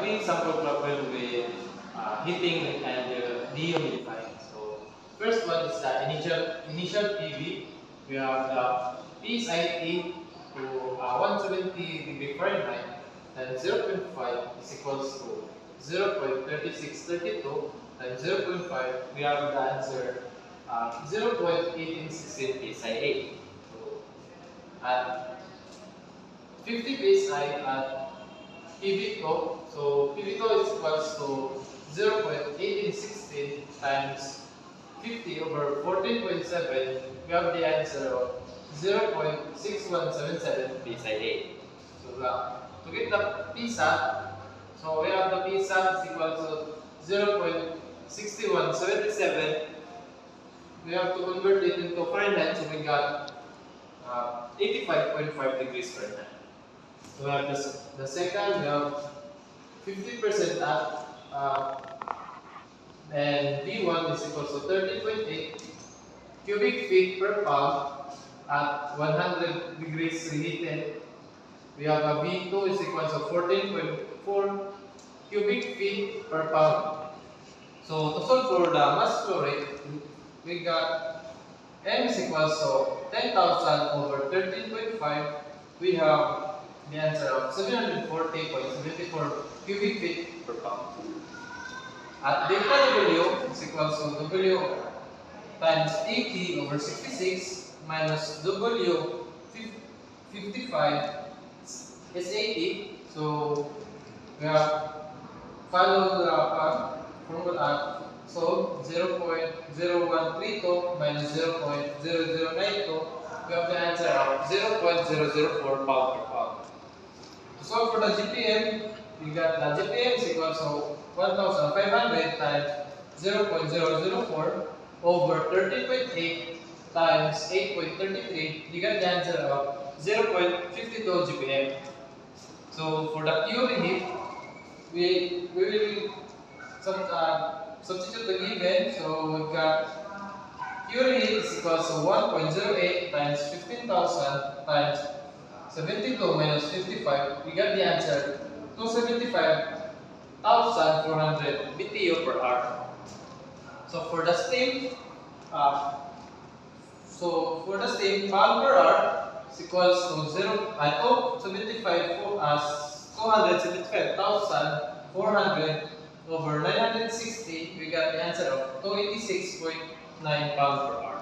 three sample problem with heating and dehumidifying. So first one is the initial PV. We have the PSIT to 170 degree Fahrenheit, and 0.5 is equals to 0.3632 times 0.5. We have the answer 0.1816 PSI. So at 50 PSI at PV2, so PV2 is equals to 0.1816 times 50 over 14.7. We have the answer of 0.6177 PSI. So to get the PSA, so we have the PSA is equal to 0.6177. We have to convert it into Fahrenheit, so we got 85.5 degrees Fahrenheit. So we have the second, we have 50% up, and V1 is equal to 30.8 cubic feet per pound at 100 degrees reheated. We have a V2 is equal to 14.4 cubic feet per pound. So to solve for the mass flow rate, we got M is equal to 10,000 over 13.5. We have the answer of 740.74 cubic feet per pound. At delta W is equal to W times 80 over 66 minus W 55 is 80. So we have follow the formula. So 0.0132 minus 0.0092. We have the answer of 0.004 pound per pound. To solve for the GPM, we got the GPM is equal to 1,500 times 0.004 over 30.8 times 8.33. You got the answer of 0.52 GPM. So for the pure heat, we will substitute the given. So we've got pure heat is equal to 1.08 times 15,000 times 72 minus 55. We got the answer 275,400 BTU per hour. So for the steam, pound per hour is equals to 275,400 over 960. We got the answer of 286.9 pounds per hour.